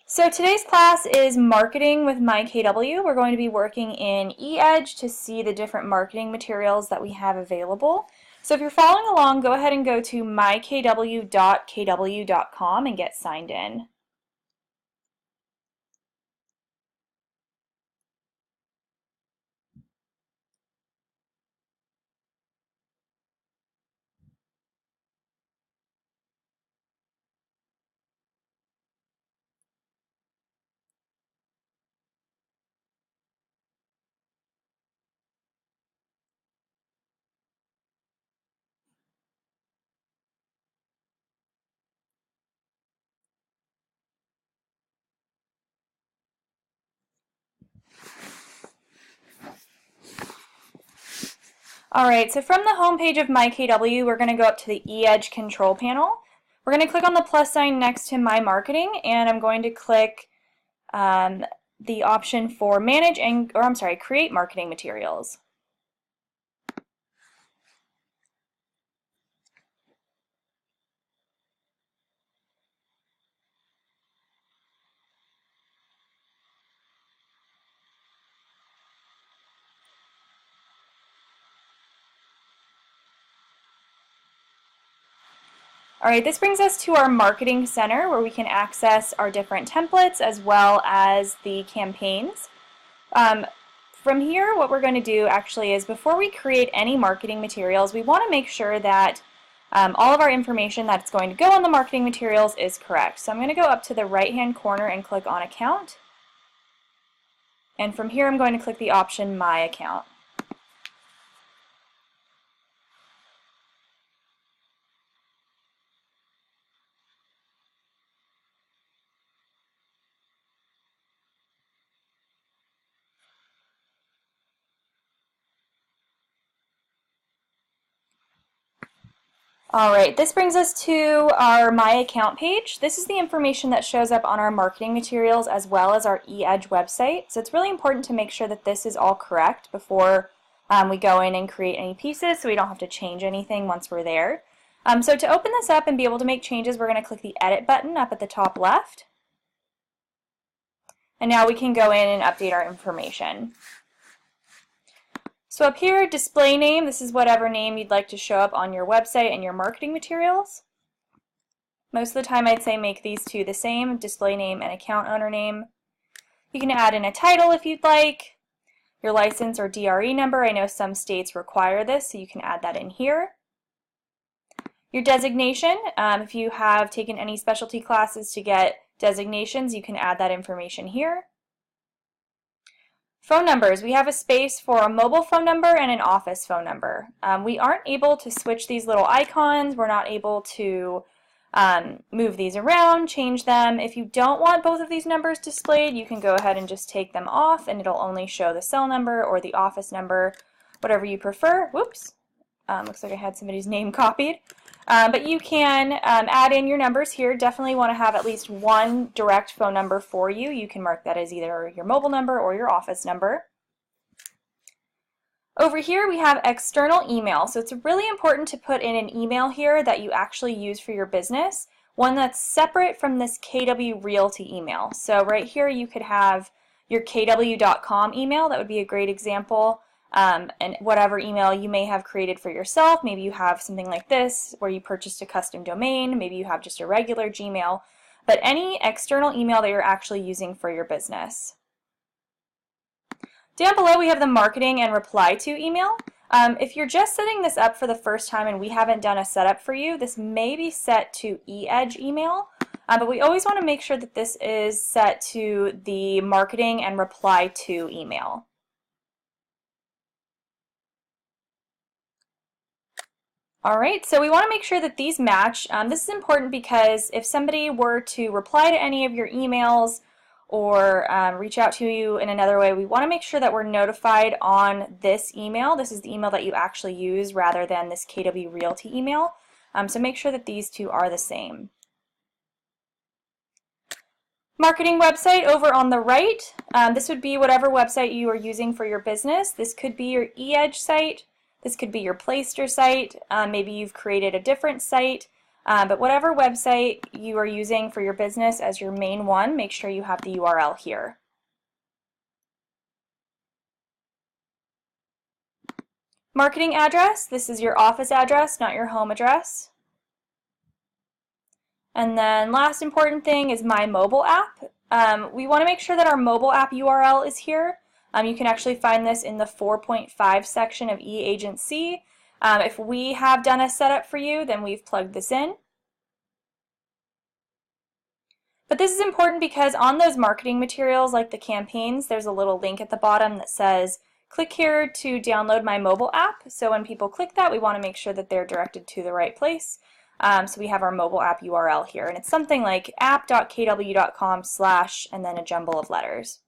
So today's class is marketing with MyKW. We're going to be working in eEdge to see the different marketing materials that we have available. So if you're following along, go ahead and go to mykw.kw.com and get signed in. Alright, so from the home page of MyKW, we're going to go up to the eEdge control panel. We're going to click on the plus sign next to My Marketing, and I'm going to click the option for Create Marketing Materials. Alright, this brings us to our Marketing Center where we can access our different templates as well as the campaigns. From here, what we're going to do actually is before we create any marketing materials, we want to make sure that all of our information that's going to go on the marketing materials is correct. So I'm going to go up to the right-hand corner and click on Account. And from here, I'm going to click the option My Account. Alright, this brings us to our My Account page. This is the information that shows up on our marketing materials as well as our eEdge website. So it's really important to make sure that this is all correct before we go in and create any pieces so we don't have to change anything once we're there. So to open this up and be able to make changes, we're going to click the Edit button up at the top left. And now we can go in and update our information. So up here, display name, this is whatever name you'd like to show up on your website and your marketing materials. Most of the time I'd say make these two the same, display name and account owner name. You can add in a title if you'd like, your license or DRE number. I know some states require this, so you can add that in here. Your designation, if you have taken any specialty classes to get designations, you can add that information here. Phone numbers, we have a space for a mobile phone number and an office phone number. We aren't able to switch these little icons, we're not able to move these around, change them. If you don't want both of these numbers displayed, you can go ahead and just take them off and it'll only show the cell number or the office number, whatever you prefer. Whoops, looks like I had somebody's name copied. But you can add in your numbers here. Definitely want to have at least one direct phone number for you. You can mark that as either your mobile number or your office number. Over here we have external email. So it's really important to put in an email here that you actually use for your business, one that's separate from this KW Realty email. So right here you could have your kw.com email. That would be a great example. And whatever email you may have created for yourself. Maybe you have something like this where you purchased a custom domain. Maybe you have just a regular Gmail. But any external email that you're actually using for your business. Down below we have the marketing and reply to email. If you're just setting this up for the first time and we haven't done a setup for you, this may be set to eEdge email. But we always want to make sure that this is set to the marketing and reply to email. Alright, so we want to make sure that these match. This is important because if somebody were to reply to any of your emails or reach out to you in another way, we want to make sure that we're notified on this email. This is the email that you actually use rather than this KW Realty email. So make sure that these two are the same. Marketing website over on the right. This would be whatever website you are using for your business. This could be your eEdge site. This could be your Playster site. Maybe you've created a different site. But whatever website you are using for your business as your main one, make sure you have the URL here. Marketing address, this is your office address, not your home address. And then last important thing is my mobile app. We want to make sure that our mobile app URL is here. You can actually find this in the 4.5 section of eAgency. If we have done a setup for you, then we've plugged this in. But this is important because on those marketing materials like the campaigns, there's a little link at the bottom that says click here to download my mobile app. So when people click that, we want to make sure that they're directed to the right place. So we have our mobile app URL here, and it's something like app.kw.com/ and then a jumble of letters.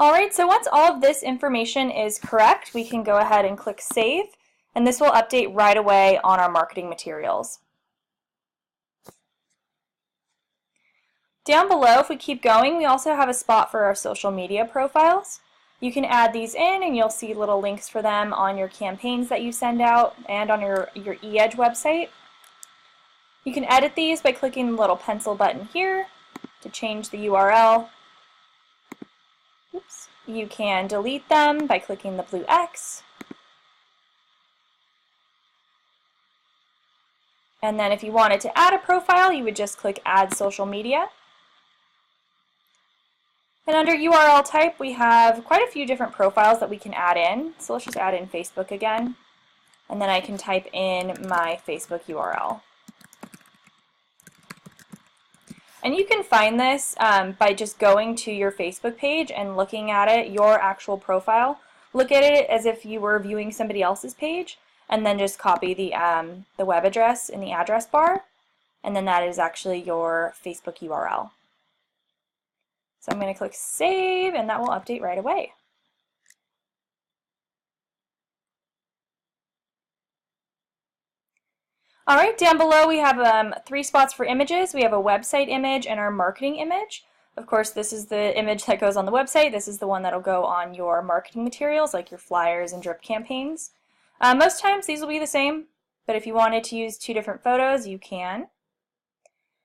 Alright, so once all of this information is correct, we can go ahead and click Save, and this will update right away on our marketing materials. Down below, if we keep going, we also have a spot for our social media profiles. You can add these in and you'll see little links for them on your campaigns that you send out and on your eEdge website. You can edit these by clicking the little pencil button here to change the URL. Oops. You can delete them by clicking the blue X. And then if you wanted to add a profile, you would just click Add Social Media. And under URL type, we have quite a few different profiles that we can add in. So let's just add in Facebook again. And then I can type in my Facebook URL. And you can find this by just going to your Facebook page and looking at it, your actual profile. Look at it as if you were viewing somebody else's page, and then just copy the web address in the address bar. And then that is actually your Facebook URL. So I'm going to click Save, and that will update right away. Alright, down below we have 3 spots for images. We have a website image and our marketing image. Of course, this is the image that goes on the website. This is the one that will go on your marketing materials, like your flyers and drip campaigns. Most times these will be the same, but if you wanted to use 2 different photos, you can.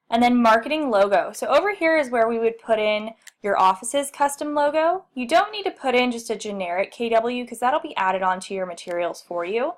And then marketing logo. So over here is where we would put in your office's custom logo. You don't need to put in just a generic KW because that'll be added onto your materials for you.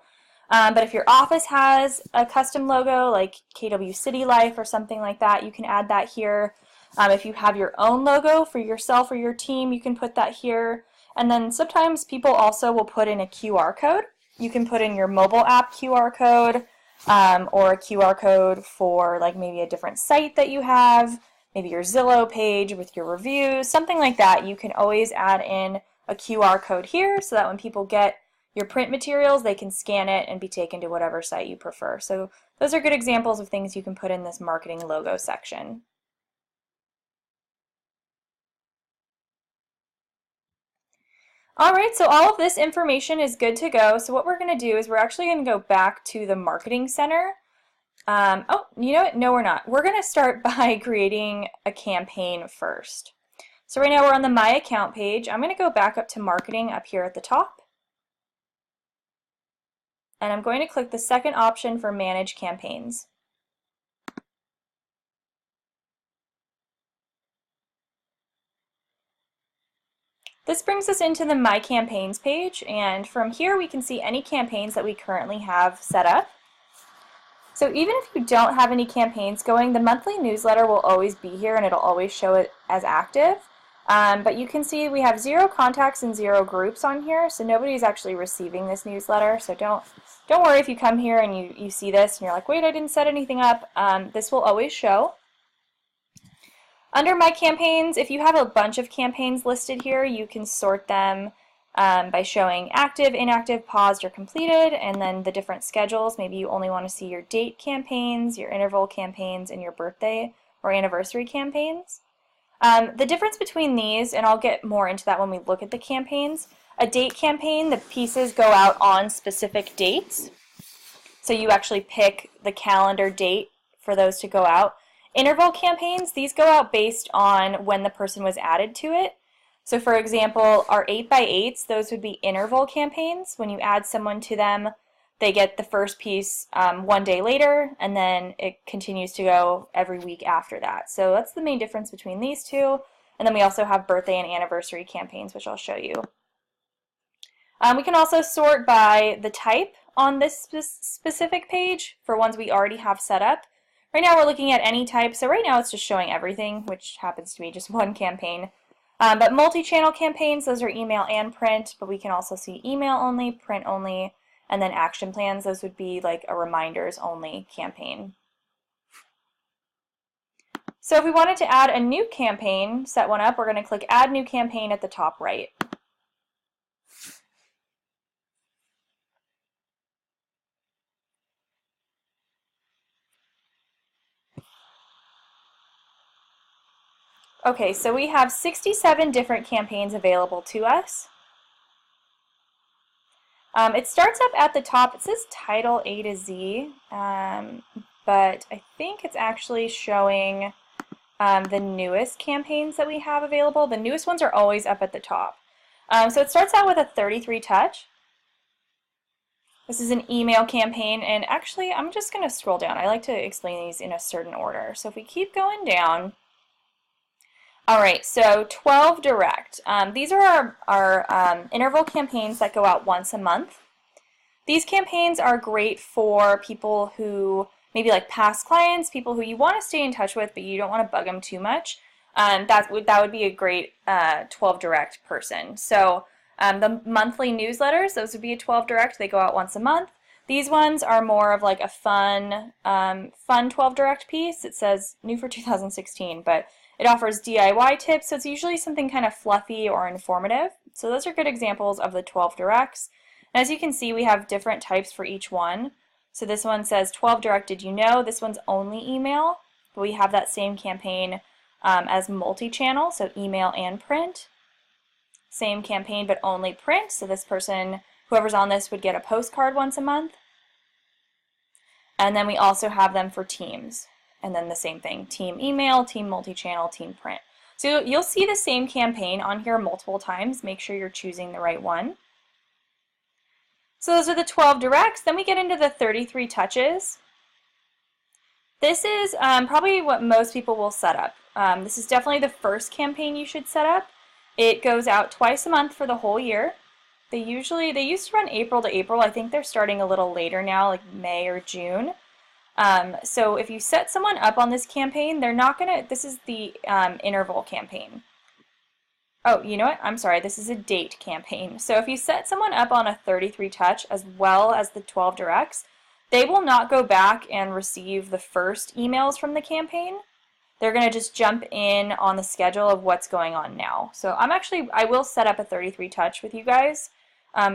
But if your office has a custom logo like KW City Life or something like that, you can add that here. If you have your own logo for yourself or your team, you can put that here. And then sometimes people also will put in a QR code. You can put in your mobile app QR code. Or a QR code for like maybe a different site that you have, maybe your Zillow page with your reviews, something like that. You can always add in a QR code here so that when people get your print materials, they can scan it and be taken to whatever site you prefer. So those are good examples of things you can put in this marketing logo section. Alright, so all of this information is good to go. So what we're going to do is we're actually going to go back to the Marketing Center. Oh, you know what? No, we're not. We're going to start by creating a campaign first. So right now we're on the My Account page. I'm going to go back up to Marketing up here at the top. And I'm going to click the second option for Manage Campaigns. This brings us into the My Campaigns page, and from here we can see any campaigns that we currently have set up. So even if you don't have any campaigns going, the monthly newsletter will always be here and it'll always show it as active. But you can see we have 0 contacts and 0 groups on here, so nobody's actually receiving this newsletter. So don't worry if you come here and you see this and you're like, wait, I didn't set anything up. This will always show. Under My Campaigns, if you have a bunch of campaigns listed here, you can sort them by showing active, inactive, paused, or completed, and then the different schedules. Maybe you only want to see your date campaigns, your interval campaigns, and your birthday or anniversary campaigns. The difference between these, and I'll get more into that when we look at the campaigns, a date campaign, the pieces go out on specific dates. So you actually pick the calendar date for those to go out. Interval campaigns, these go out based on when the person was added to it. So for example, our 8x8s, those would be interval campaigns. When you add someone to them, they get the first piece one day later, and then it continues to go every week after that. So that's the main difference between these two. And then we also have birthday and anniversary campaigns, which I'll show you. We can also sort by the type on this specific page for ones we already have set up. Right now we're looking at any type, so right now it's just showing everything, which happens to be just one campaign. But multi-channel campaigns, those are email and print, but we can also see email only, print only, and then action plans, those would be like a reminders only campaign. So if we wanted to add a new campaign, set one up, we're going to click Add New Campaign at the top right. Okay, so we have 67 different campaigns available to us. It starts up at the top. It says Title A to Z, but I think it's actually showing the newest campaigns that we have available. The newest ones are always up at the top. So it starts out with a 33 touch. This is an email campaign, and actually I'm just going to scroll down. I like to explain these in a certain order. So if we keep going down, all right, so 12 direct. These are our interval campaigns that go out once a month. These campaigns are great for people who maybe like past clients, people who you want to stay in touch with, but you don't want to bug them too much. That would be a great 12 direct person. So the monthly newsletters, those would be a 12 direct. They go out once a month. These ones are more of like a fun 12 direct piece. It says new for 2016, but it offers DIY tips, so it's usually something kind of fluffy or informative. So those are good examples of the 12 directs. And as you can see, we have different types for each one. So this one says 12 direct, did you know? This one's only email, but we have that same campaign as multi-channel, so email and print. Same campaign, but only print. So this person, whoever's on this, would get a postcard once a month. And then we also have them for teams. And then the same thing, team email, team multi-channel, team print. So you'll see the same campaign on here multiple times. Make sure you're choosing the right one. So those are the 12 directs. Then we get into the 33 touches. This is probably what most people will set up. This is definitely the first campaign you should set up. It goes out twice a month for the whole year. They used to run April to April. I think they're starting a little later now, like May or June. So if you set someone up on this campaign, they're not going to, this is the interval campaign. Oh, you know what? I'm sorry, this is a date campaign. So if you set someone up on a 33 touch as well as the 12 directs, they will not go back and receive the first emails from the campaign. They're going to just jump in on the schedule of what's going on now. So I will set up a 33 touch with you guys.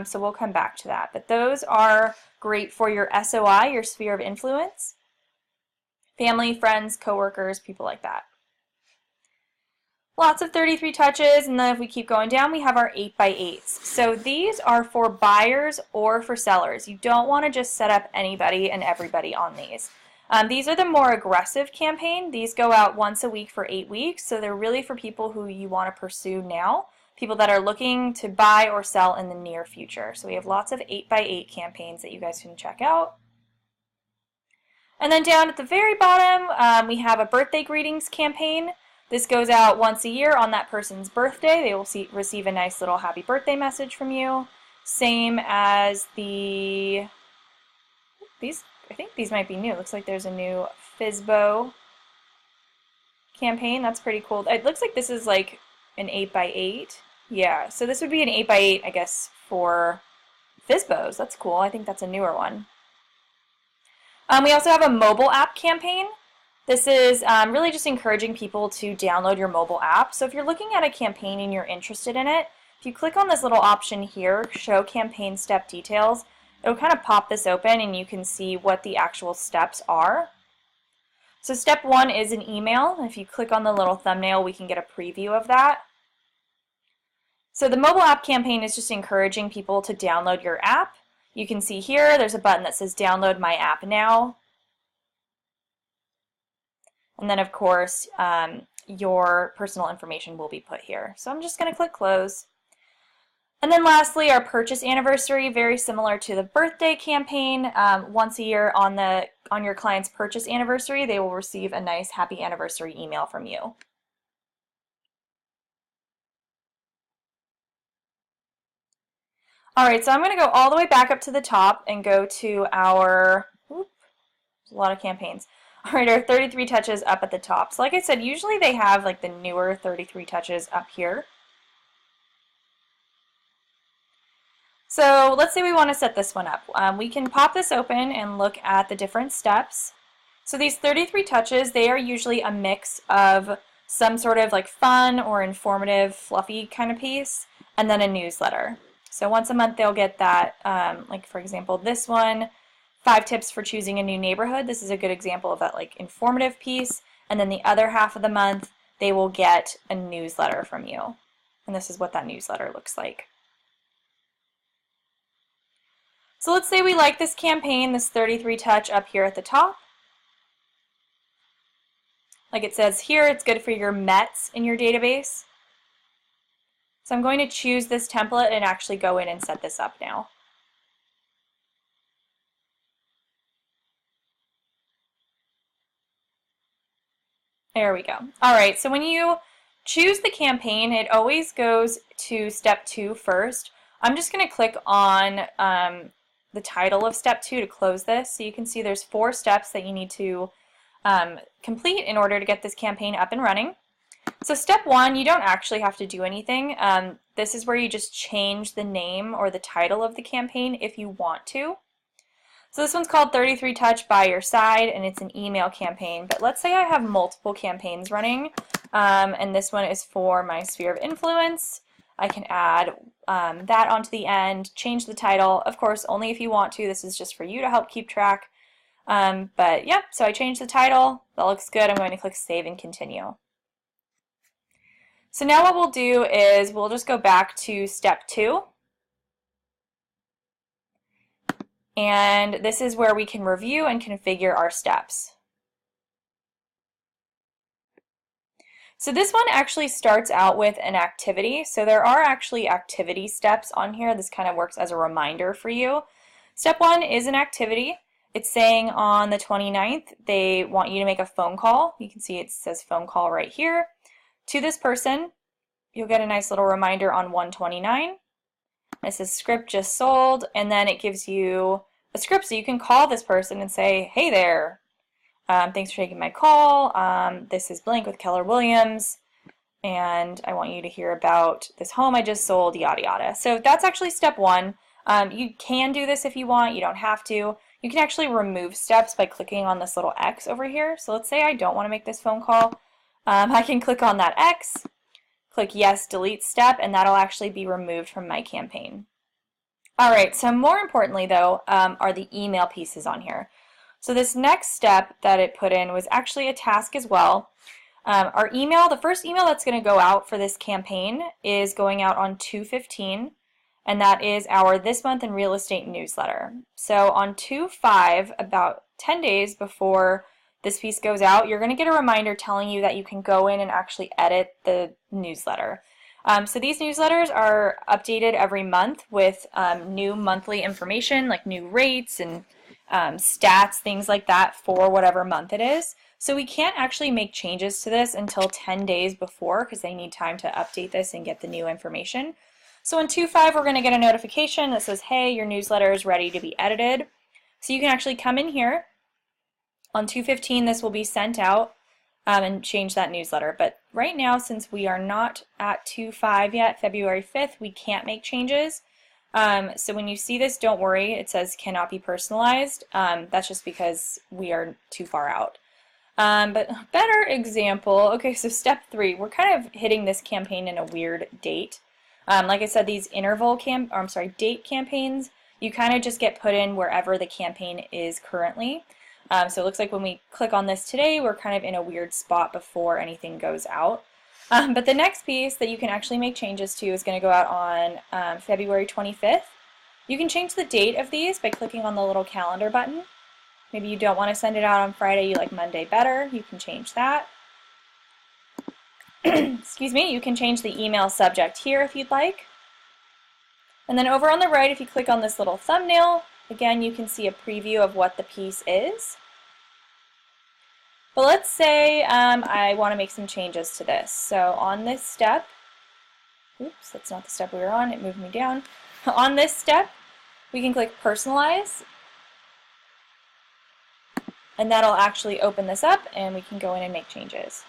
So we'll come back to that. But those are great for your SOI, your sphere of influence, family, friends, coworkers, people like that. Lots of 33 touches, and then if we keep going down, we have our 8x8s. So these are for buyers or for sellers. You don't want to just set up anybody and everybody on these. These are the more aggressive campaign. These go out once a week for 8 weeks, so they're really for people who you want to pursue now, people that are looking to buy or sell in the near future. So we have lots of 8x8 campaigns that you guys can check out. And then down at the very bottom, we have a birthday greetings campaign. This goes out once a year on that person's birthday. They will receive a nice little happy birthday message from you. Same as I think these might be new. It looks like there's a new FSBO campaign. That's pretty cool. It looks like this is like an 8x8. Yeah, so this would be an 8x8, I guess, for FSBOs. That's cool. I think that's a newer one. We also have a mobile app campaign. This is really just encouraging people to download your mobile app. So if you're looking at a campaign and you're interested in it, if you click on this little option here, Show Campaign Step Details, it'll kind of pop this open and you can see what the actual steps are. So step 1 is an email. If you click on the little thumbnail, we can get a preview of that. So the mobile app campaign is just encouraging people to download your app. You can see here, there's a button that says Download My App Now. And then, of course, your personal information will be put here. So I'm just going to click close. And then lastly, our purchase anniversary, very similar to the birthday campaign. Once a year on your client's purchase anniversary, they will receive a nice happy anniversary email from you. All right, so I'm going to go all the way back up to the top and go to our, there's a lot of campaigns. All right, our 33 touches up at the top. So like I said, usually they have like the newer 33 touches up here. So let's say we want to set this one up. We can pop this open and look at the different steps. So these 33 touches, they are usually a mix of some sort of like fun or informative, fluffy kind of piece, and then a newsletter. So once a month they'll get that, like for example, this one, 5 tips for choosing a new neighborhood. This is a good example of that like informative piece. And then the other half of the month, they will get a newsletter from you. And this is what that newsletter looks like. So let's say we like this campaign, this 33 touch up here at the top. Like it says here, it's good for your Mets in your database. So I'm going to choose this template and actually go in and set this up now. There we go. All right, so when you choose the campaign, it always goes to step 2 first. I'm just going to click on the title of step 2 to close this. So you can see there's 4 steps that you need to complete in order to get this campaign up and running. So step 1, you don't actually have to do anything. This is where you just change the name or the title of the campaign if you want to. So this one's called 33 Touch by Your Side, and it's an email campaign. But let's say I have multiple campaigns running, and this one is for my sphere of influence. I can add that onto the end, change the title. Of course, only if you want to. This is just for you to help keep track. But yeah, so I changed the title. That looks good. I'm going to click Save and Continue. So now what we'll do is we'll just go back to step 2. And this is where we can review and configure our steps. So this one actually starts out with an activity. So there are actually activity steps on here. This kind of works as a reminder for you. Step 1 is an activity. It's saying on the 29th they want you to make a phone call. You can see it says phone call right here to this person. You'll get a nice little reminder on 1/29. It says script just sold, and then it gives you a script so you can call this person and say, hey there, thanks for taking my call. This is blank with Keller Williams, and I want you to hear about this home I just sold, yada yada. So that's actually step 1. You can do this if you want. You don't have to. You can actually remove steps by clicking on this little X over here. So let's say I don't want to make this phone call. I can click on that X, click yes, delete step, and that'll actually be removed from my campaign. All right, so more importantly though, are the email pieces on here. So this next step that it put in was actually a task as well. Our email, the first email that's going to go out for this campaign is going out on 2/15, and that is our This Month in Real Estate newsletter. So on 2/5, about 10 days before this piece goes out, you're going to get a reminder telling you that you can go in and actually edit the newsletter. So these newsletters are updated every month with new monthly information like new rates and stats, things like that for whatever month it is. So we can't actually make changes to this until 10 days before because they need time to update this and get the new information. So in 2/5 we're going to get a notification that says, hey, your newsletter is ready to be edited. So you can actually come in here. On 2/15 this will be sent out and change that newsletter. But right now, since we are not at 2/5 yet, February 5th, we can't make changes. So when you see this, don't worry. It says cannot be personalized. That's just because we are too far out. But better example, okay, so step 3, we're kind of hitting this campaign in a weird date. Like I said, these date campaigns, you kind of just get put in wherever the campaign is currently. So it looks like when we click on this today, we're kind of in a weird spot before anything goes out. But the next piece that you can actually make changes to is going to go out on February 25th. You can change the date of these by clicking on the little calendar button. Maybe you don't want to send it out on Friday, you like Monday better, you can change that. excuse me, you can change the email subject here if you'd like. And then over on the right, if you click on this little thumbnail, again, you can see a preview of what the piece is. But let's say I want to make some changes to this. So on this step, oops, that's not the step we were on, it moved me down. On this step, we can click Personalize, and that'll actually open this up and we can go in and make changes.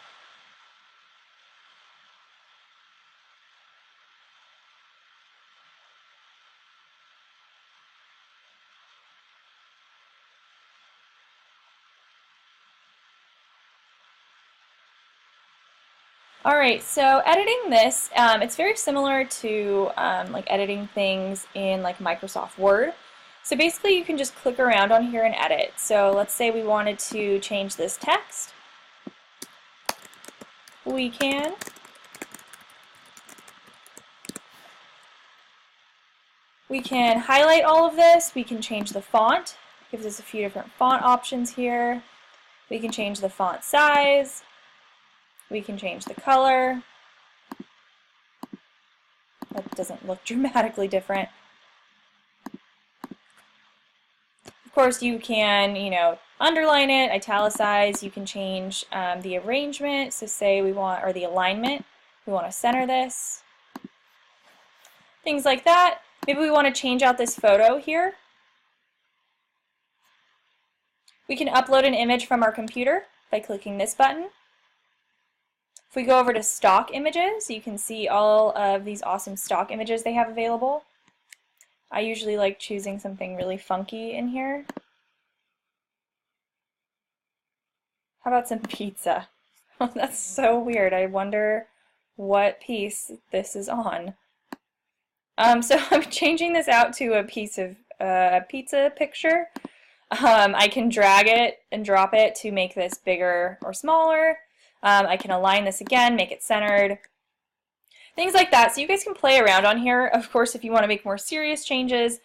Alright, so editing this, it's very similar to like editing things in like Microsoft Word. So basically you can just click around on here and edit. So let's say we wanted to change this text. We can. We can highlight all of this. We can change the font. It gives us a few different font options here. We can change the font size. We can change the color. That doesn't look dramatically different. Of course, you can, underline it, italicize. You can change the arrangement. So say we want, or the alignment. We want to center this. Things like that. Maybe we want to change out this photo here. We can upload an image from our computer by clicking this button. If we go over to stock images, you can see all of these awesome stock images they have available. I usually like choosing something really funky in here. How about some pizza? Oh, that's so weird. I wonder what piece this is on. So I'm changing this out to a piece of pizza picture. I can drag it and drop it to make this bigger or smaller. I can align this again, make it centered. Things like that. So you guys can play around on here. Of course, if you want to make more serious changes,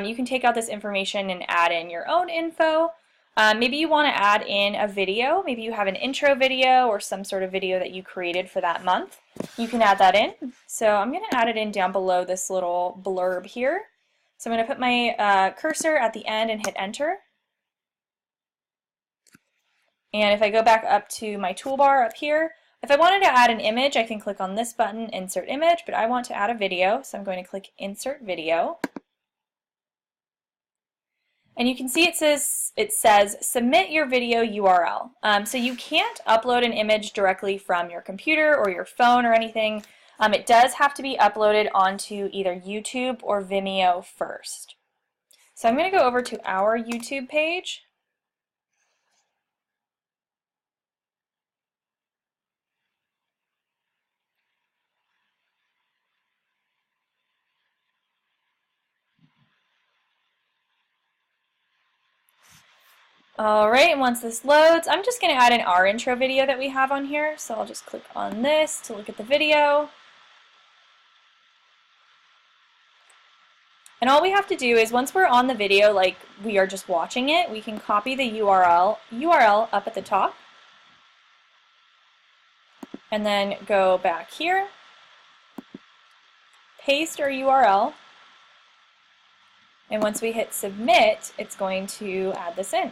you can take out this information and add in your own info. Maybe you want to add in a video. Maybe you have an intro video or some sort of video that you created for that month. You can add that in. So I'm going to add it in down below this little blurb here. So I'm going to put my cursor at the end and hit enter. And if I go back up to my toolbar up here, if I wanted to add an image, I can click on this button, Insert Image, but I want to add a video, so I'm going to click Insert Video. And you can see it says Submit your video URL. So you can't upload an image directly from your computer or your phone or anything. It does have to be uploaded onto either YouTube or Vimeo first. So I'm going to go over to our YouTube page. Alright, once this loads, I'm just going to add in our intro video that we have on here. So I'll just click on this to look at the video. And all we have to do is once we're on the video, like we are just watching it, we can copy the URL up at the top. And then go back here, paste our URL. And once we hit submit, it's going to add this in.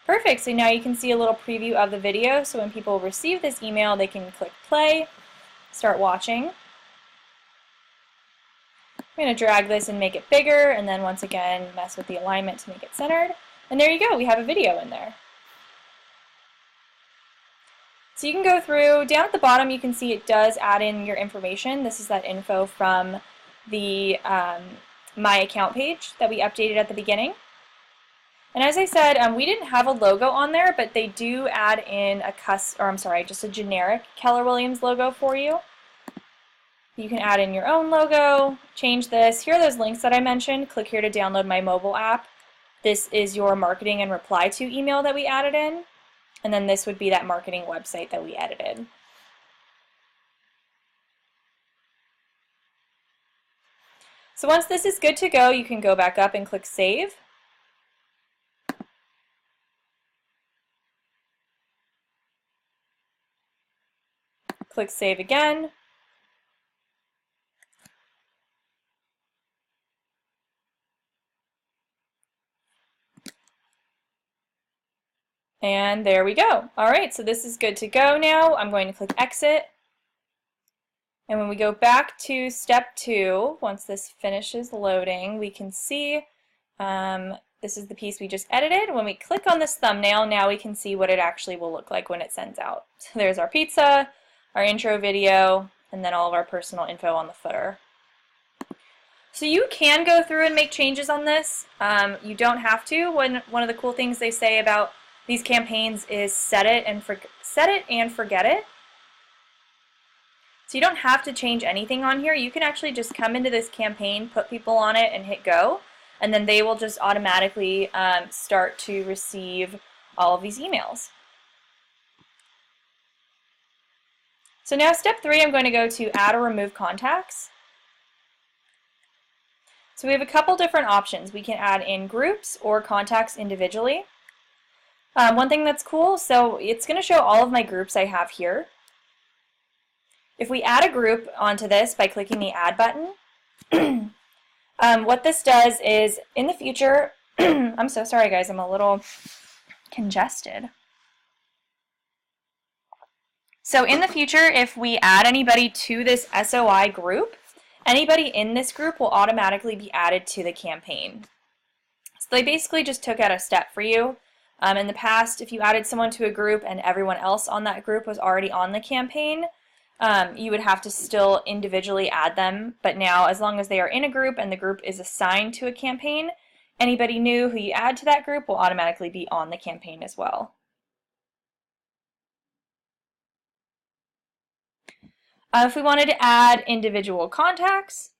Perfect, so now you can see a little preview of the video, so when people receive this email, they can click play, start watching. I'm going to drag this and make it bigger, and then once again, mess with the alignment to make it centered. And there you go, we have a video in there. So you can go through, down at the bottom you can see it does add in your information. This is that info from the My Account page that we updated at the beginning. And as I said, we didn't have a logo on there, but they do add in just a generic Keller Williams logo for you. You can add in your own logo, change this. Here are those links that I mentioned. Click here to download my mobile app. This is your marketing and reply to email that we added in. And then this would be that marketing website that we edited. So once this is good to go, you can go back up and click Save. Click Save again. And there we go. All right, so this is good to go now. I'm going to click Exit. And when we go back to step 2, once this finishes loading, we can see this is the piece we just edited. When we click on this thumbnail, now we can see what it actually will look like when it sends out. So there's our pizza, our intro video, and then all of our personal info on the footer. So you can go through and make changes on this. You don't have to. One of the cool things they say about these campaigns is set it and forget it. So you don't have to change anything on here. You can actually just come into this campaign, put people on it, and hit go, and then they will just automatically start to receive all of these emails. So now step 3, I'm going to go to add or remove contacts. So we have a couple different options. We can add in groups or contacts individually. One thing that's cool, so it's going to show all of my groups I have here. If we add a group onto this by clicking the Add button, what this does is, in the future, I'm so sorry guys, I'm a little congested. So in the future, if we add anybody to this SOI group, anybody in this group will automatically be added to the campaign. So they basically just took out a step for you. In the past, if you added someone to a group and everyone else on that group was already on the campaign, you would have to still individually add them, but now as long as they are in a group and the group is assigned to a campaign, anybody new who you add to that group will automatically be on the campaign as well. If we wanted to add individual contacts,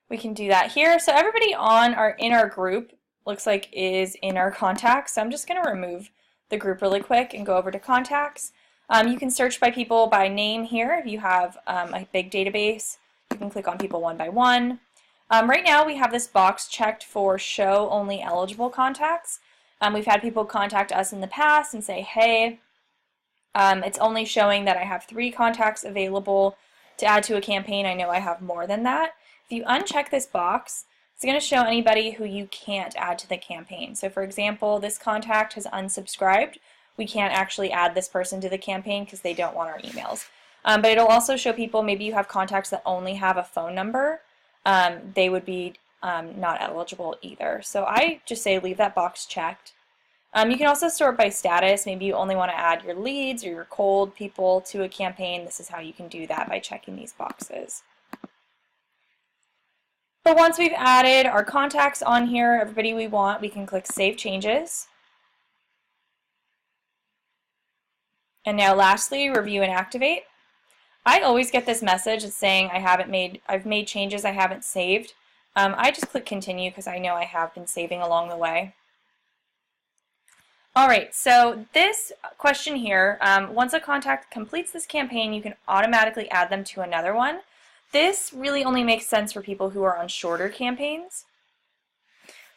we can do that here. So everybody in our group looks like is in our contacts, so I'm just going to remove the group really quick and go over to contacts. You can search by people by name here. If you have a big database, you can click on people one by one. Right now we have this box checked for show only eligible contacts. We've had people contact us in the past and say, hey, it's only showing that I have 3 contacts available to add to a campaign. I know I have more than that. If you uncheck this box, it's going to show anybody who you can't add to the campaign. So for example, this contact has unsubscribed. We can't actually add this person to the campaign because they don't want our emails. But it'll also show people, maybe you have contacts that only have a phone number. They would be not eligible either. So I just say leave that box checked. You can also sort by status. Maybe you only want to add your leads or your cold people to a campaign. This is how you can do that by checking these boxes. But once we've added our contacts on here, everybody we want, we can click Save Changes. And now lastly, review and activate. I always get this message that's saying I've made changes I haven't saved. I just click Continue because I know I have been saving along the way. Alright, so this question here, once a contact completes this campaign, you can automatically add them to another one. This really only makes sense for people who are on shorter campaigns.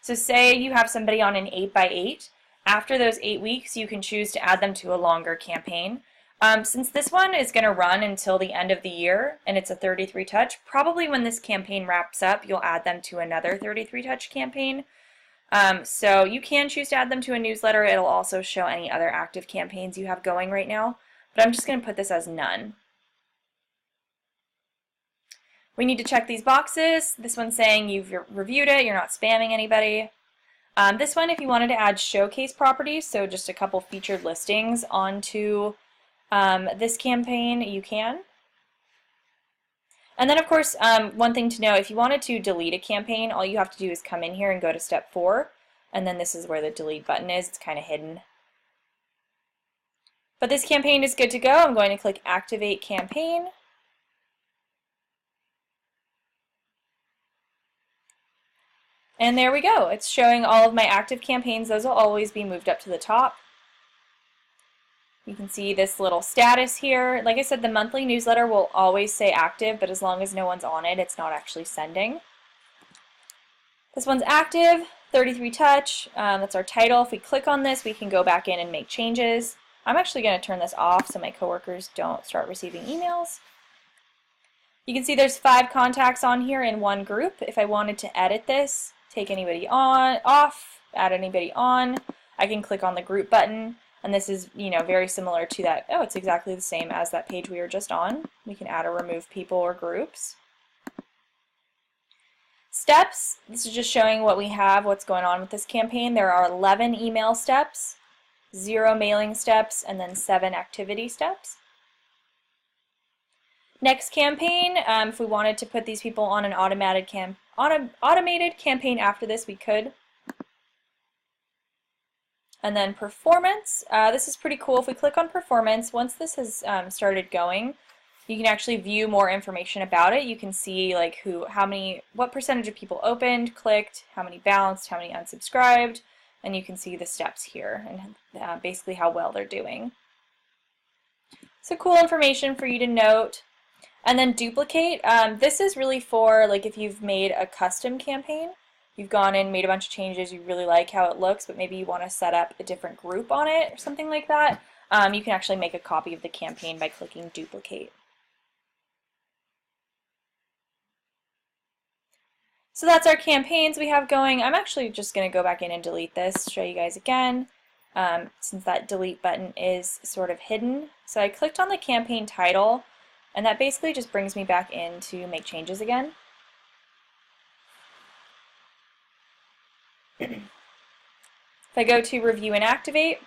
So say you have somebody on an 8x8. After those 8 weeks, you can choose to add them to a longer campaign. Since this one is going to run until the end of the year, and it's a 33 touch, probably when this campaign wraps up, you'll add them to another 33 touch campaign. So you can choose to add them to a newsletter. It'll also show any other active campaigns you have going right now, but I'm just going to put this as none. We need to check these boxes. This one's saying you've reviewed it, you're not spamming anybody. This one, if you wanted to add showcase properties, so just a couple featured listings onto this campaign, you can. And then of course, one thing to know, if you wanted to delete a campaign, all you have to do is come in here and go to step 4, and then this is where the delete button is. It's kind of hidden. But this campaign is good to go. I'm going to click Activate Campaign. And there we go. It's showing all of my active campaigns. Those will always be moved up to the top. You can see this little status here. Like I said, the monthly newsletter will always say active, but as long as no one's on it, it's not actually sending. This one's active, 33 touch. That's our title. If we click on this, we can go back in and make changes. I'm actually going to turn this off so my coworkers don't start receiving emails. You can see there's 5 contacts on here in one group. If I wanted to edit this, take anybody on, off, add anybody on, I can click on the group button, and this is, very similar to that. Oh, it's exactly the same as that page we were just on. We can add or remove people or groups. Steps, this is just showing what we have, what's going on with this campaign. There are 11 email steps, 0 mailing steps, and then 7 activity steps. Next campaign, if we wanted to put these people on an automated campaign after this, we could. And then performance, this is pretty cool. If we click on performance, once this has started going, you can actually view more information about it. You can see like what percentage of people opened, clicked, how many bounced, how many unsubscribed, and you can see the steps here and basically how well they're doing. So cool information for you to note. And then duplicate, this is really for like if you've made a custom campaign, you've gone in, made a bunch of changes, you really like how it looks, but maybe you want to set up a different group on it or something like that. You can actually make a copy of the campaign by clicking duplicate. So that's our campaigns we have going. I'm actually just going to go back in and delete this, show you guys again, since that delete button is sort of hidden. So I clicked on the campaign title, and that basically just brings me back in to make changes again. If I go to review and activate,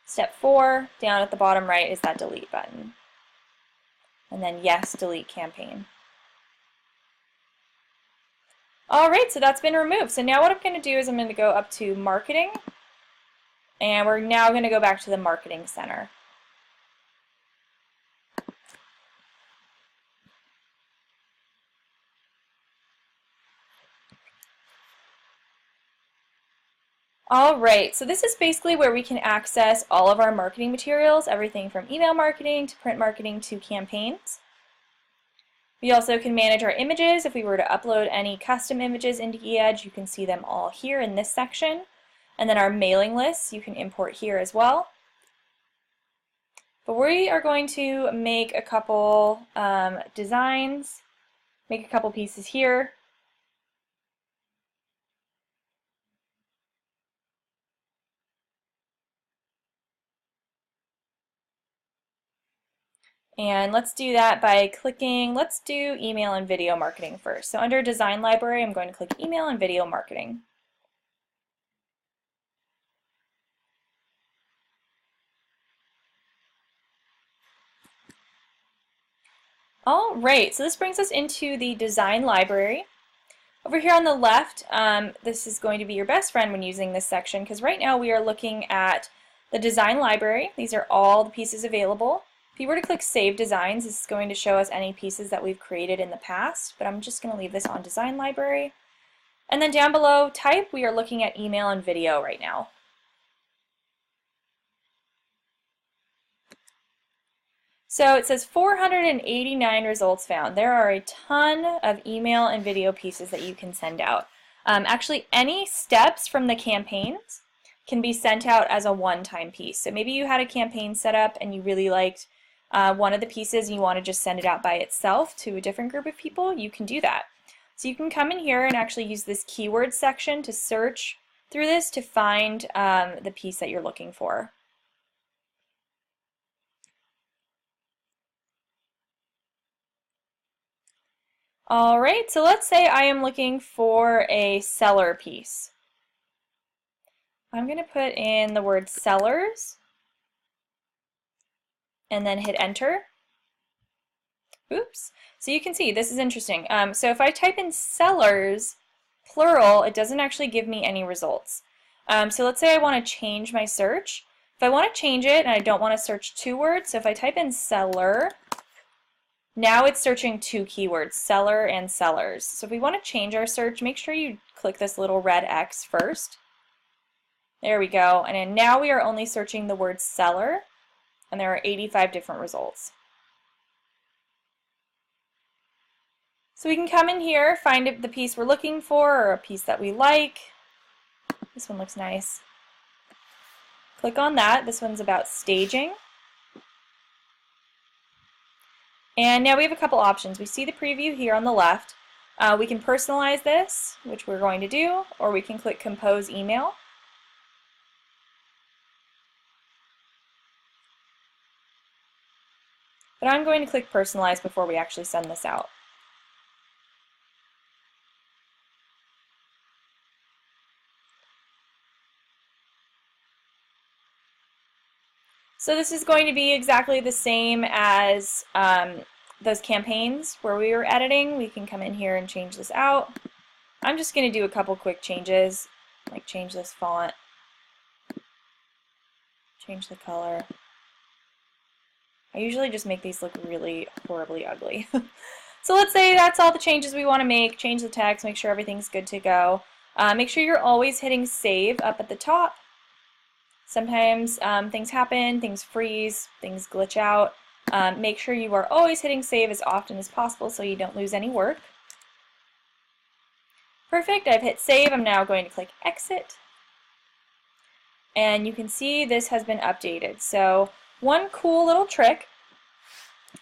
step 4, down at the bottom right is that delete button. And then yes, delete campaign. Alright, so that's been removed. So now what I'm going to do is I'm going to go up to marketing, and we're now going to go back to the marketing center. Alright, so this is basically where we can access all of our marketing materials, everything from email marketing to print marketing to campaigns. We also can manage our images. If we were to upload any custom images into eEdge, you can see them all here in this section. And then our mailing lists you can import here as well. But we are going to make a couple designs, make a couple pieces here. And let's do that by clicking, let's do email and video marketing first. So under design library, I'm going to click email and video marketing. All right, so this brings us into the design library. Over here on the left, this is going to be your best friend when using this section, because right now we are looking at the design library. These are all the pieces available. If you were to click Save Designs, this is going to show us any pieces that we've created in the past, but I'm just going to leave this on Design Library. And then down below, Type, we are looking at email and video right now. So it says 489 results found. There are a ton of email and video pieces that you can send out. Actually, any steps from the campaigns can be sent out as a one-time piece. So maybe you had a campaign set up and you really liked one of the pieces and you want to just send it out by itself to a different group of people, you can do that. So you can come in here and actually use this keyword section to search through this to find the piece that you're looking for. Alright, so let's say I am looking for a seller piece. I'm going to put in the word sellers and then hit enter. Oops. So you can see this is interesting. So if I type in sellers, plural, it doesn't actually give me any results. So let's say I want to change my search. If I want to change it and I don't want to search 2 words, so if I type in seller, now it's searching 2 keywords, seller and sellers. So if we want to change our search, make sure you click this little red X first. There we go. And then now we are only searching the word seller, and there are 85 different results. So we can come in here, find the piece we're looking for or a piece that we like. This one looks nice. Click on that. This one's about staging. And now we have a couple options. We see the preview here on the left. We can personalize this, which we're going to do, or we can click Compose Email. But I'm going to click Personalize before we actually send this out. So this is going to be exactly the same as those campaigns where we were editing. We can come in here and change this out. I'm just going to do a couple quick changes, like change this font, change the color. I usually just make these look really horribly ugly. So let's say that's all the changes we want to make. Change the text, make sure everything's good to go. Make sure you're always hitting save up at the top. Sometimes things happen, things freeze, things glitch out. Make sure you are always hitting save as often as possible so you don't lose any work. Perfect, I've hit save. I'm now going to click exit. And you can see this has been updated. So one cool little trick,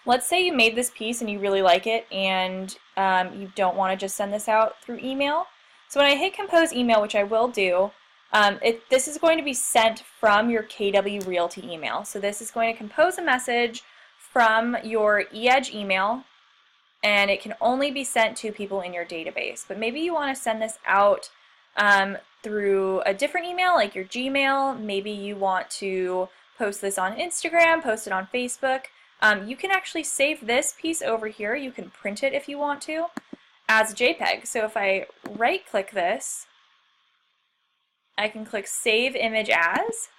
let's say you made this piece and you really like it and you don't want to just send this out through email. So when I hit compose email, which I will do, this is going to be sent from your KW Realty email. So this is going to compose a message from your eEdge email, and it can only be sent to people in your database. But maybe you want to send this out through a different email, like your Gmail. Maybe you want to post this on Instagram, post it on Facebook. You can actually save this piece over here. You can print it if you want to as a JPEG. So if I right-click this, I can click Save Image As.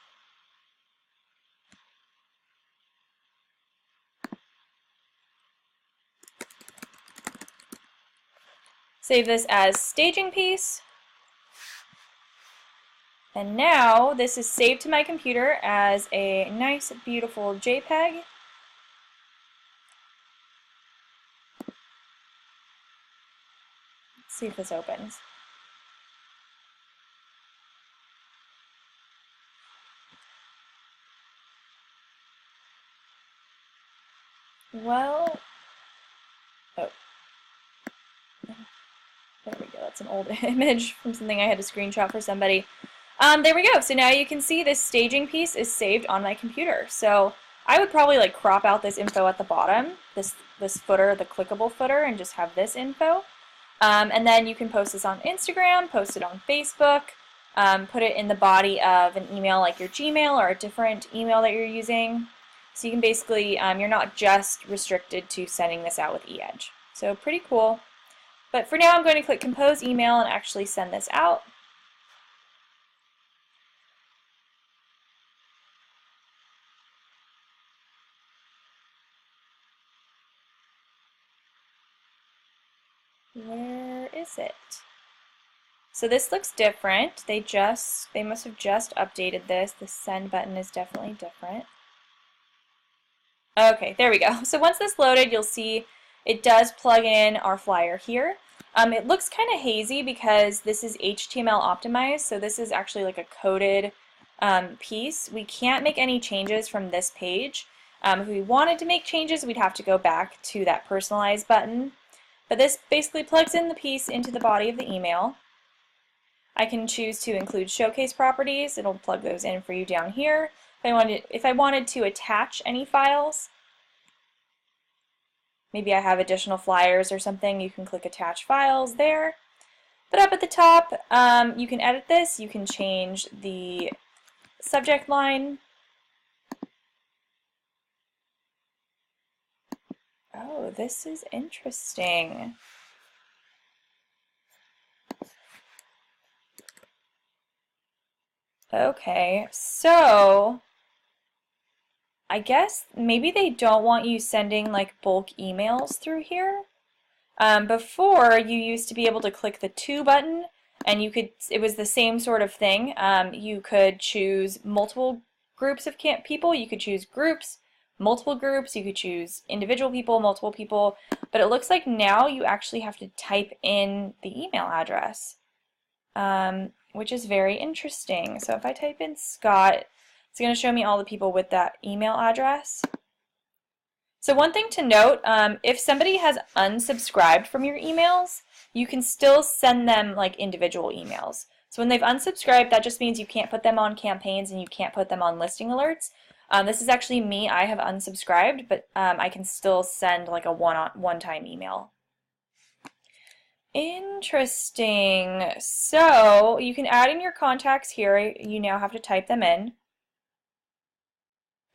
Save this as staging piece. And now this is saved to my computer as a nice, beautiful JPEG. Let's see if this opens. Well, oh, there we go. That's an old image from something I had to screenshot for somebody. There we go. So now you can see this staging piece is saved on my computer. So I would probably like crop out this info at the bottom, this footer, the clickable footer, and just have this info. And then you can post this on Instagram, post it on Facebook, put it in the body of an email like your Gmail or a different email that you're using. So you can basically, you're not just restricted to sending this out with eEdge. So pretty cool. But for now I'm going to click Compose Email and actually send this out. Where is it? So this looks different. They must have just updated this. The send button is definitely different. Okay, there we go. So once this loaded, you'll see it does plug in our flyer here. It looks kind of hazy because this is HTML optimized, so this is actually like a coded piece. We can't make any changes from this page. If we wanted to make changes, we'd have to go back to that personalize button. But this basically plugs in the piece into the body of the email. I can choose to include showcase properties. It'll plug those in for you down here. If I wanted to attach any files, maybe I have additional flyers or something, you can click Attach Files there. But up at the top, you can edit this. You can change the subject line. Oh, this is interesting. Okay, so I guess maybe they don't want you sending like bulk emails through here. Before, you used to be able to click the To button and it was the same sort of thing. You could choose multiple groups of people, you could choose groups, multiple groups, you could choose individual people, multiple people, but it looks like now you actually have to type in the email address, which is very interesting. So if I type in Scott, It's going to show me all the people with that email address. So one thing to note, if somebody has unsubscribed from your emails, you can still send them like individual emails. So when they've unsubscribed, that just means you can't put them on campaigns and you can't put them on listing alerts. This is actually me. I have unsubscribed, but I can still send like a one-time email. Interesting. So you can add in your contacts here. You now have to type them in.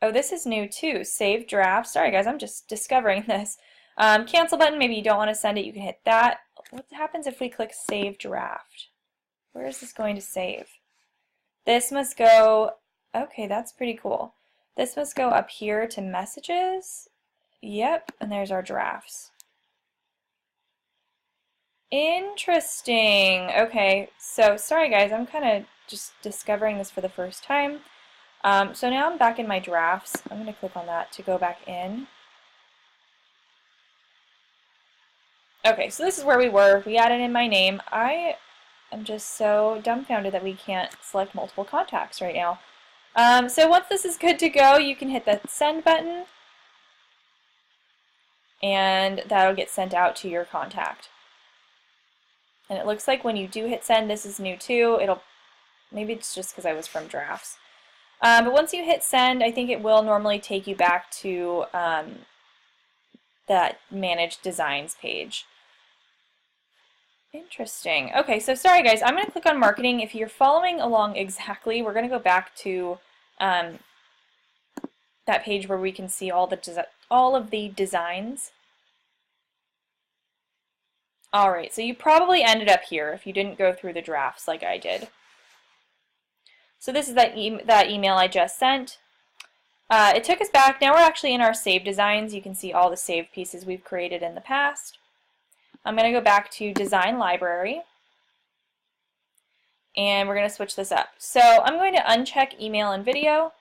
Oh, this is new too. Save draft. Sorry guys, I'm just discovering this. Cancel button, maybe you don't want to send it, you can hit that. What happens if we click save draft? Where is this going to save? This must go, okay, that's pretty cool. This must go up here to messages. Yep, and there's our drafts. Interesting. Okay, so sorry guys, I'm kind of just discovering this for the first time. So now I'm back in my drafts. I'm going to click on that to go back in. Okay, so this is where we were. We added in my name. I am just so dumbfounded that we can't select multiple contacts right now. So once this is good to go, you can hit the send button and that'll get sent out to your contact. And it looks like when you do hit send, this is new too. Maybe it's just because I was from drafts. But once you hit send, I think it will normally take you back to that Manage Designs page. Interesting. Okay, so sorry guys, I'm going to click on Marketing. If you're following along exactly, we're going to go back to that page where we can see all of the designs. Alright, so you probably ended up here if you didn't go through the drafts like I did. So this is that email I just sent. It took us back. Now we're actually in our Save Designs. You can see all the saved pieces we've created in the past. I'm going to go back to Design Library. And we're going to switch this up. So I'm going to uncheck email and video.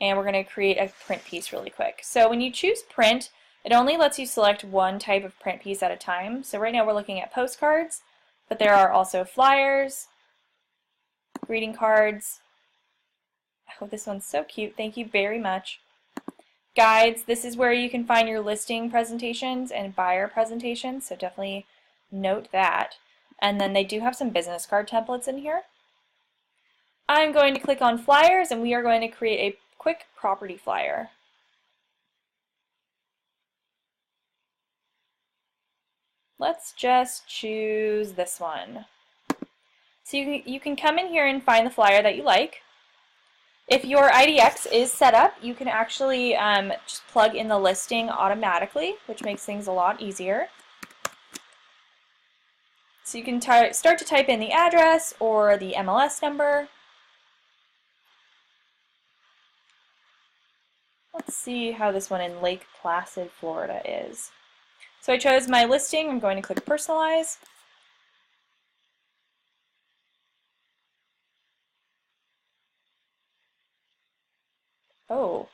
And we're going to create a print piece really quick. So when you choose print, it only lets you select one type of print piece at a time. So right now we're looking at postcards, but there are also flyers, greeting cards. Oh, this one's so cute. Thank you very much. Guides. This is where you can find your listing presentations and buyer presentations, so definitely note that. And then they do have some business card templates in here. I'm going to click on flyers and we are going to create a quick property flyer. Let's just choose this one. So you can come in here and find the flyer that you like. If your IDX is set up, you can actually just plug in the listing automatically, which makes things a lot easier. So you can start to type in the address or the MLS number. Let's see how this one in Lake Placid, Florida is. So I chose my listing. I'm going to click Personalize. Oh,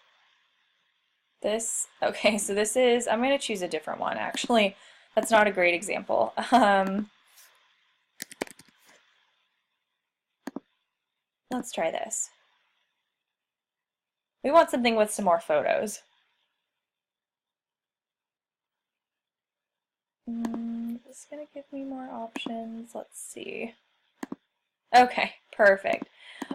okay, so this is, I'm going to choose a different one actually. That's not a great example. Let's try this. We want something with some more photos. This is going to give me more options. Let's see. Okay, perfect.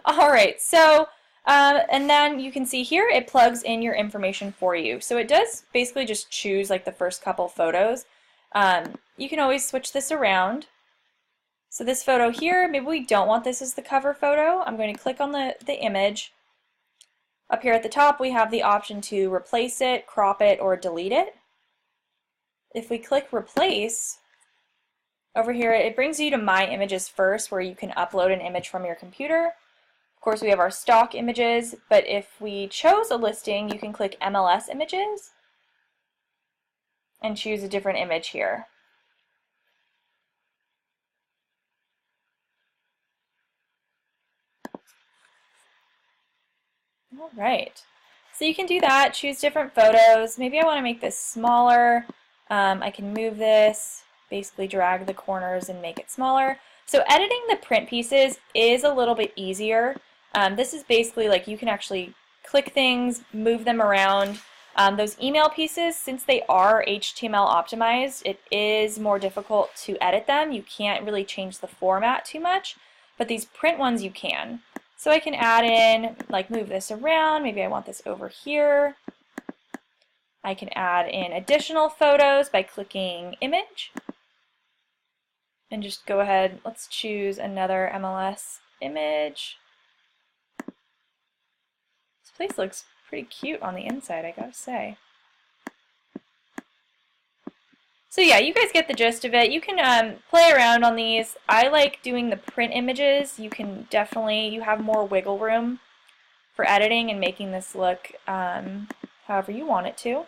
Alright, so and then you can see here it plugs in your information for you. So it does basically just choose like the first couple photos. You can always switch this around. So this photo here, maybe we don't want this as the cover photo. I'm going to click on the image. Up here at the top we have the option to replace it, crop it, or delete it. If we click replace, over here it brings you to My Images first where you can upload an image from your computer. Of course we have our stock images, but if we chose a listing you can click MLS images and choose a different image here. Alright, so you can do that, choose different photos. Maybe I want to make this smaller. I can move this, basically drag the corners and make it smaller. So editing the print pieces is a little bit easier. This is basically like you can actually click things, move them around. Those email pieces, since they are HTML optimized, it is more difficult to edit them. You can't really change the format too much, but these print ones you can. So I can add in, like move this around, maybe I want this over here. I can add in additional photos by clicking image. And just go ahead, let's choose another MLS image. This place looks pretty cute on the inside, I gotta say. So yeah, you guys get the gist of it. You can play around on these. I like doing the print images. You can definitely, you have more wiggle room for editing and making this look however you want it to.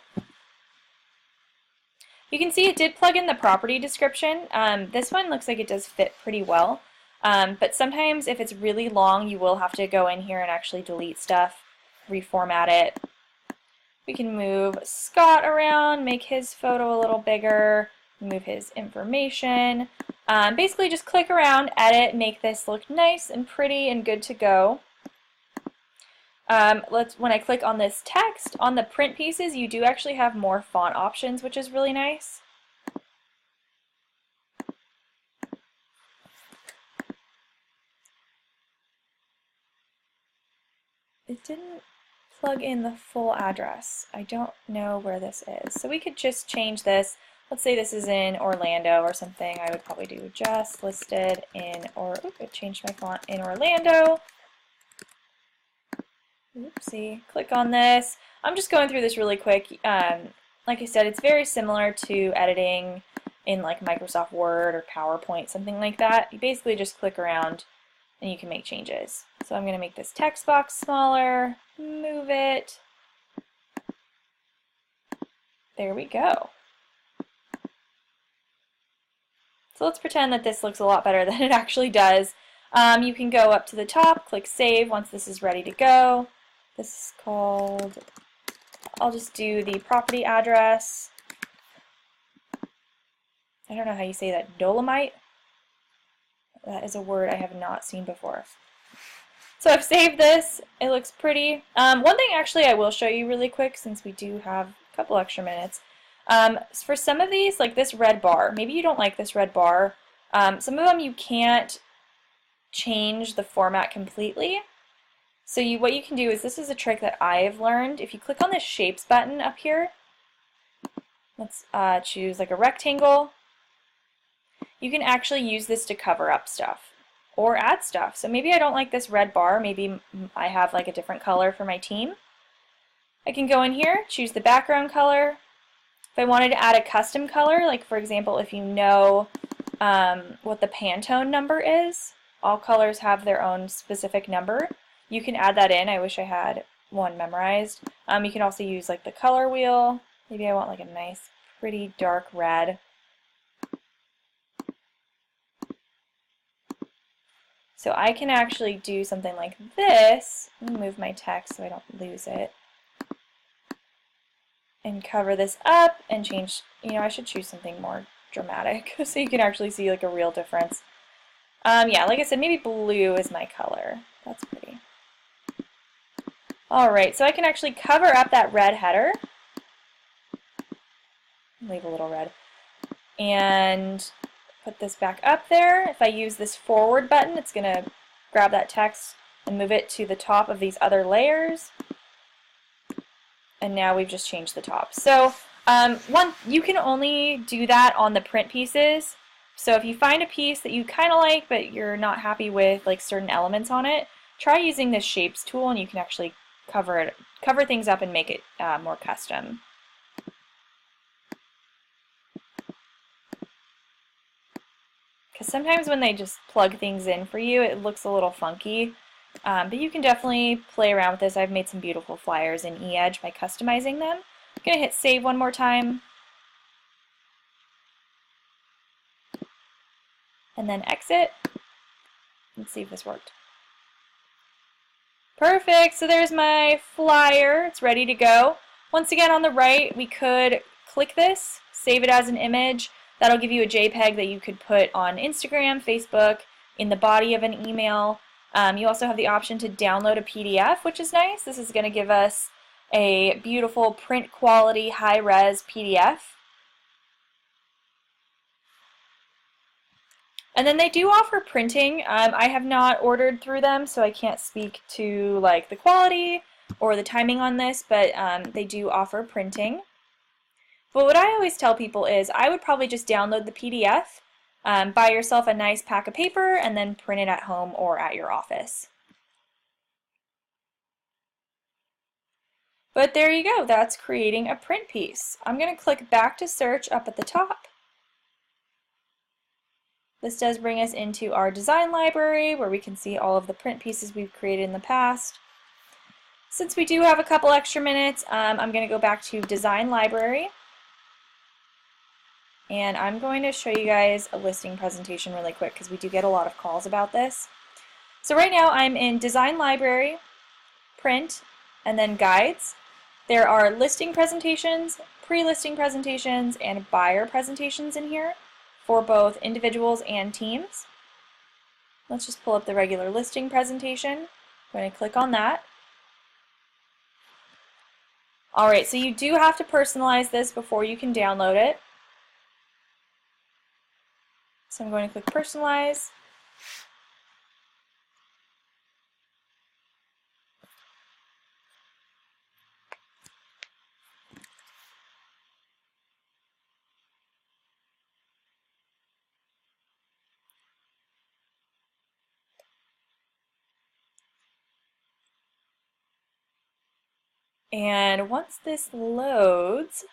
You can see it did plug in the property description. This one looks like it does fit pretty well, but sometimes if it's really long, you will have to go in here and actually delete stuff, reformat it. We can move Scott around, make his photo a little bigger, move his information. Basically just click around, edit, make this look nice and pretty and good to go. When I click on this text, on the print pieces, you do actually have more font options, which is really nice. It didn't plug in the full address. I don't know where this is. So we could just change this. Let's say this is in Orlando or something. I would probably do just listed in, or it changed my font, in Orlando. Oopsie, click on this. I'm just going through this really quick. Like I said, it's very similar to editing in like Microsoft Word or PowerPoint, something like that. You basically just click around and you can make changes. So I'm going to make this text box smaller, move it. There we go. So let's pretend that this looks a lot better than it actually does. You can go up to the top, click Save once this is ready to go. This is called, I'll just do the property address. I don't know how you say that, Dolomite? That is a word I have not seen before. So I've saved this, it looks pretty. One thing actually I will show you really quick since we do have a couple extra minutes. For some of these, like this red bar, maybe you don't like this red bar. Some of them you can't change the format completely. So what you can do is, this is a trick that I've learned. If you click on the Shapes button up here, let's choose like a rectangle. You can actually use this to cover up stuff or add stuff. So maybe I don't like this red bar. Maybe I have like a different color for my team. I can go in here, choose the background color. If I wanted to add a custom color, like for example, if you know what the Pantone number is, all colors have their own specific number. You can add that in. I wish I had one memorized. You can also use like the color wheel. Maybe I want like a nice, pretty dark red. So I can actually do something like this. Let me move my text so I don't lose it. And cover this up and change, I should choose something more dramatic so you can actually see like a real difference. Yeah, like I said, maybe blue is my color. That's pretty. Alright, so I can actually cover up that red header. Leave a little red. And put this back up there. If I use this forward button, it's going to grab that text and move it to the top of these other layers. And now we've just changed the top. So you can only do that on the print pieces. So if you find a piece that you kind of like but you're not happy with like certain elements on it, try using this Shapes tool and you can actually cover things up and make it more custom. Because sometimes when they just plug things in for you, it looks a little funky. But you can definitely play around with this. I've made some beautiful flyers in eEdge by customizing them. I'm going to hit save one more time. And then exit. Let's see if this worked. Perfect, so there's my flyer. It's ready to go. Once again, on the right, we could click this, save it as an image. That'll give you a JPEG that you could put on Instagram, Facebook, in the body of an email. You also have the option to download a PDF, which is nice. This is going to give us a beautiful print quality high-res PDF. And then they do offer printing. I have not ordered through them, so I can't speak to like the quality or the timing on this, but they do offer printing. But what I always tell people is I would probably just download the PDF, buy yourself a nice pack of paper, and then print it at home or at your office. But there you go, that's creating a print piece. I'm going to click back to search up at the top. This does bring us into our design library where we can see all of the print pieces we've created in the past. Since we do have a couple extra minutes, I'm going to go back to design library. And I'm going to show you guys a listing presentation really quick because we do get a lot of calls about this. So right now I'm in design library, print, and then guides. There are listing presentations, pre-listing presentations, and buyer presentations in here for both individuals and teams. Let's just pull up the regular listing presentation. I'm going to click on that. Alright, so you do have to personalize this before you can download it. So I'm going to click personalize. And once this loads,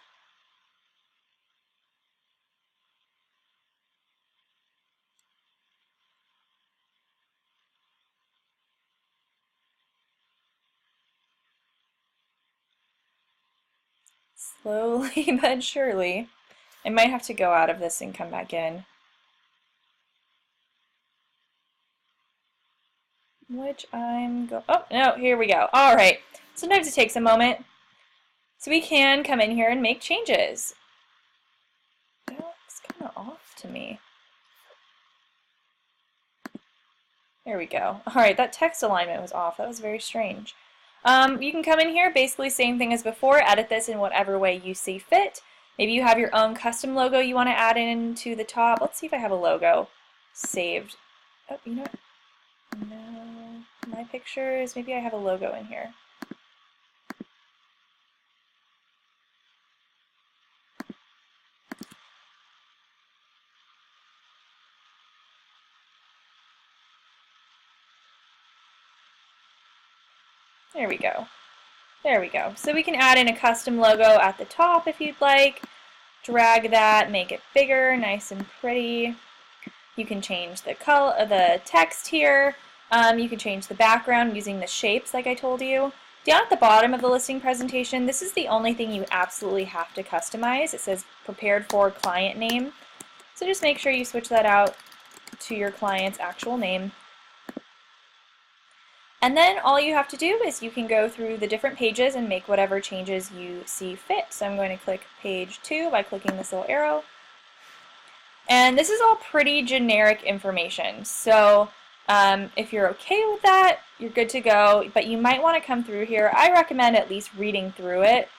slowly but surely, I might have to go out of this and come back in. Which oh no, here we go. Alright, sometimes it takes a moment. So we can come in here and make changes. That looks kind of off to me. There we go. Alright, that text alignment was off. That was very strange. You can come in here, basically same thing as before, edit this in whatever way you see fit. Maybe you have your own custom logo you want to add into the top. Let's see if I have a logo saved. Oh, you know what? No, my pictures, maybe I have a logo in here. There we go. There we go. So we can add in a custom logo at the top if you'd like. Drag that, make it bigger, nice and pretty. You can change the color, the text here. You can change the background using the shapes like I told you. Down at the bottom of the listing presentation, this is the only thing you absolutely have to customize. It says prepared for client name. So just make sure you switch that out to your client's actual name. And then all you have to do is you can go through the different pages and make whatever changes you see fit. So I'm going to click page 2 by clicking this little arrow. And this is all pretty generic information. So if you're okay with that, you're good to go, but you might want to come through here. I recommend at least reading through it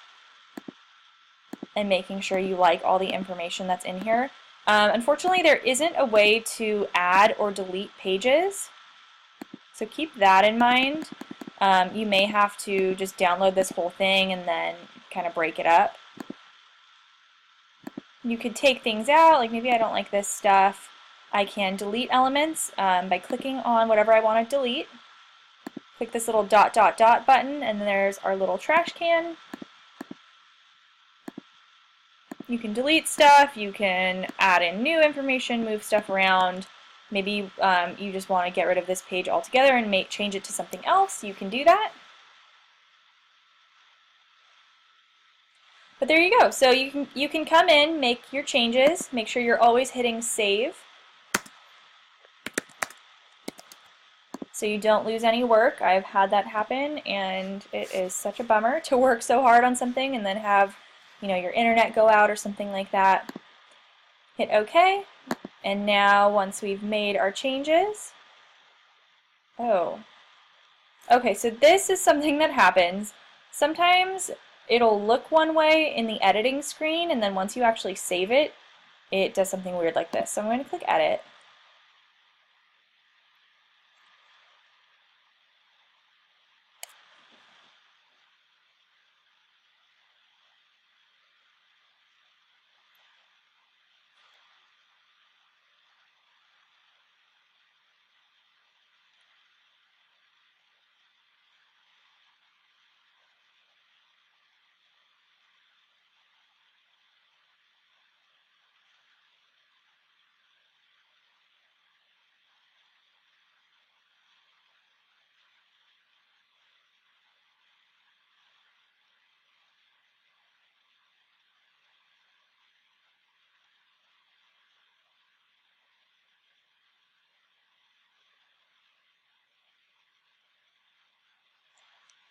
and making sure you like all the information that's in here. Unfortunately, there isn't a way to add or delete pages, so keep that in mind. You may have to just download this whole thing and then kind of break it up. You could take things out, like maybe I don't like this stuff. I can delete elements by clicking on whatever I want to delete. Click this little dot dot dot button, and then there's our little trash can. You can delete stuff, you can add in new information, move stuff around. Maybe you just want to get rid of this page altogether and change it to something else. You can do that. But there you go. So you can come in, make your changes, make sure you're always hitting save so you don't lose any work. I've had that happen, and it is such a bummer to work so hard on something and then have, you know, your internet go out or something like that. Hit OK, and now once we've made our changes, Oh. Okay, so this is something that happens. Sometimes it'll look one way in the editing screen, and then once you actually save it, it does something weird like this. So I'm going to click Edit.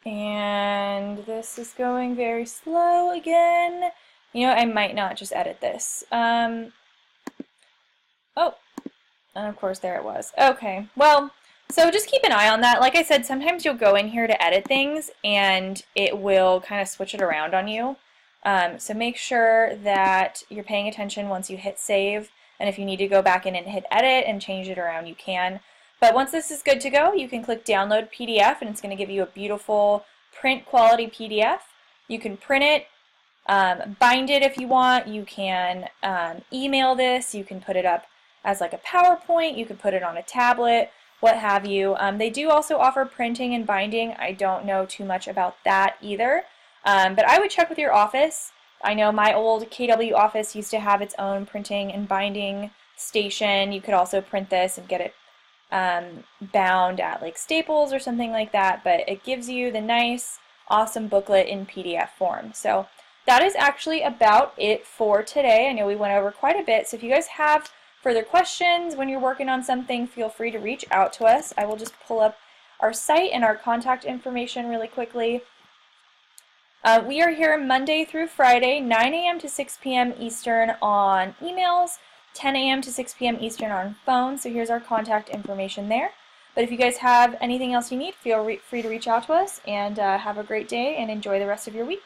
And this is going very slow again. You know, I might not just edit this. Oh, and of course there it was. Okay, well, so just keep an eye on that. Like I said, sometimes you'll go in here to edit things and it will kind of switch it around on you. So make sure that you're paying attention once you hit save, and if you need to go back in and hit edit and change it around, you can. But once this is good to go, you can click download PDF and it's going to give you a beautiful print quality PDF. You can print it, bind it if you want, you can email this, you can put it up as like a PowerPoint, you could put it on a tablet, what have you. They do also offer printing and binding. I don't know too much about that either, but I would check with your office. I know my old KW office used to have its own printing and binding station. You could also print this and get it bound at like Staples or something like that, but it gives you the nice, awesome booklet in PDF form. So that is actually about it for today. I know we went over quite a bit, so if you guys have further questions when you're working on something, feel free to reach out to us. I will just pull up our site and our contact information really quickly. We are here Monday through Friday, 9 a.m. to 6 p.m. Eastern on emails, 10 a.m. to 6 p.m. Eastern on phone, so here's our contact information there. But if you guys have anything else you need, feel free to reach out to us, and have a great day and enjoy the rest of your week.